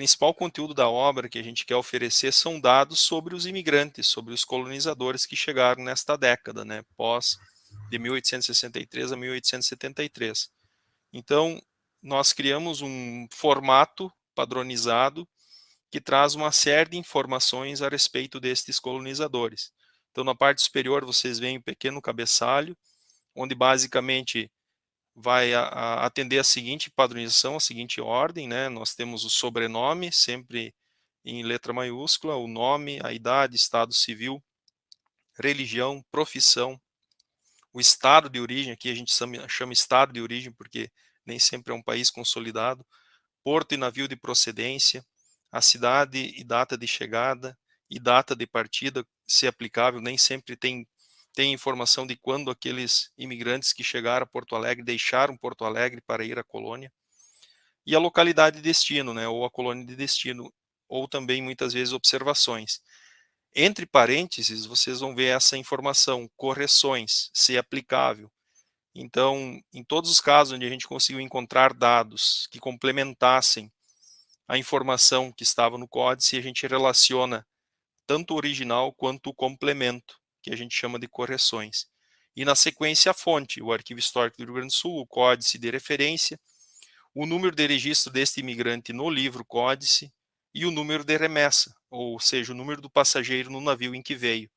principal conteúdo da obra que a gente quer oferecer são dados sobre os imigrantes, sobre os colonizadores que chegaram nesta década, né, pós de 1863 a 1873. Então, nós criamos um formato padronizado que traz uma série de informações a respeito destes colonizadores. Então, na parte superior, vocês veem um pequeno cabeçalho, onde basicamente vai atender a seguinte padronização, a seguinte ordem, né? Nós temos o sobrenome, sempre em letra maiúscula, o nome, a idade, estado civil, religião, profissão, o estado de origem, aqui a gente chama estado de origem porque nem sempre é um país consolidado, porto e navio de procedência, a cidade e data de chegada e data de partida, se aplicável, nem sempre tem informação de quando aqueles imigrantes que chegaram a Porto Alegre deixaram Porto Alegre para ir à colônia, e a localidade de destino, né, ou a colônia de destino, ou também muitas vezes observações. Entre parênteses, vocês vão ver essa informação, correções, se aplicável. Então, em todos os casos onde a gente conseguiu encontrar dados que complementassem a informação que estava no códice, a gente relaciona tanto o original quanto o complemento, que a gente chama de correções. E na sequência a fonte, o Arquivo Histórico do Rio Grande do Sul, o códice de referência, o número de registro deste imigrante no livro códice e o número de remessa, ou seja, o número do passageiro no navio em que veio.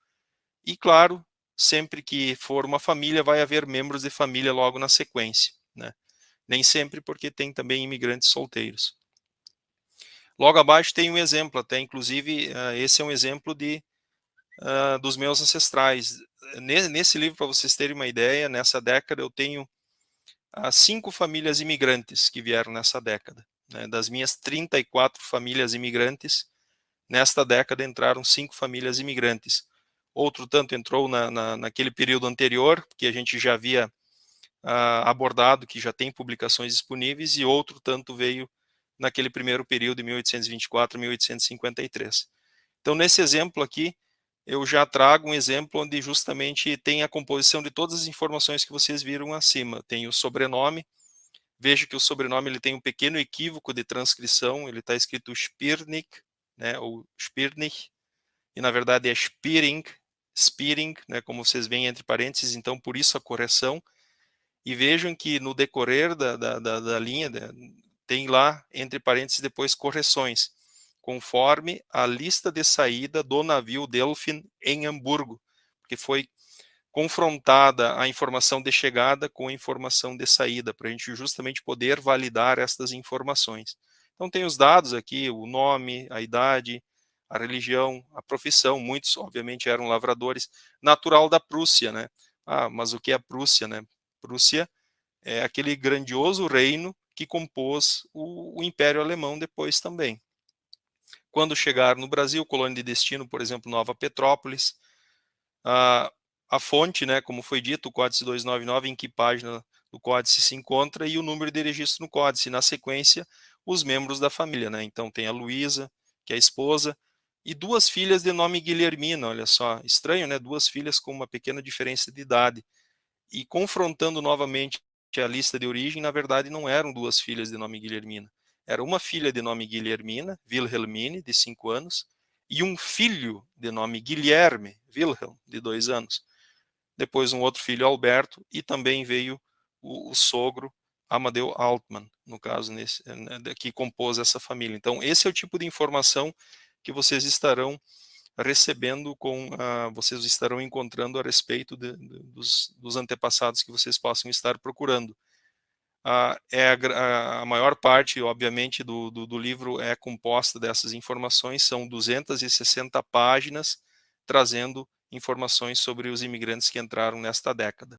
E claro, sempre que for uma família, vai haver membros de família logo na sequência, né? Nem sempre, porque tem também imigrantes solteiros. Logo abaixo tem um exemplo, até inclusive esse é um exemplo dos meus ancestrais. Nesse livro, para vocês terem uma ideia, nessa década eu tenho 5 famílias imigrantes que vieram nessa década. Né? Das minhas 34 famílias imigrantes, nesta década entraram 5 famílias imigrantes. Outro tanto entrou naquele período anterior, que a gente já havia abordado, que já tem publicações disponíveis, e outro tanto veio naquele primeiro período de 1824 a 1853. Então, nesse exemplo aqui, eu já trago um exemplo onde justamente tem a composição de todas as informações que vocês viram acima. Tem o sobrenome, veja que o sobrenome ele tem um pequeno equívoco de transcrição, ele está escrito Spirnik, né, ou Spirnich, e na verdade é Spiring, né, como vocês veem entre parênteses, então por isso a correção. E vejam que no decorrer da linha, tem lá, entre parênteses, depois correções, conforme a lista de saída do navio Delfin em Hamburgo, porque foi confrontada a informação de chegada com a informação de saída, para a gente justamente poder validar estas informações. Então tem os dados aqui, o nome, a idade, a religião, a profissão, muitos obviamente eram lavradores, natural da Prússia, né? Mas o que é a Prússia, né? Prússia é aquele grandioso reino que compôs o Império Alemão depois também. Quando chegaram no Brasil, colônia de destino, por exemplo, Nova Petrópolis, a fonte, né, como foi dito, o códice 299, em que página do códice se encontra, e o número de registro no códice, na sequência, os membros da família, né? Então tem a Luísa, que é a esposa, e 2 filhas de nome Guilhermina, olha só, estranho, né? 2 filhas com uma pequena diferença de idade. E confrontando novamente a lista de origem, na verdade não eram 2 filhas de nome Guilhermina. Era uma filha de nome Guilhermina, Wilhelmine, de 5 anos, e um filho de nome Guilherme, Wilhelm, de 2 anos. Depois um outro filho, Alberto, e também veio o sogro, Amadeu Altmann, no caso, que compôs essa família. Então, esse é o tipo de informação que vocês estarão recebendo, vocês estarão encontrando a respeito dos antepassados que vocês possam estar procurando. A maior parte, obviamente, do livro é composta dessas informações, são 260 páginas, trazendo informações sobre os imigrantes que entraram nesta década.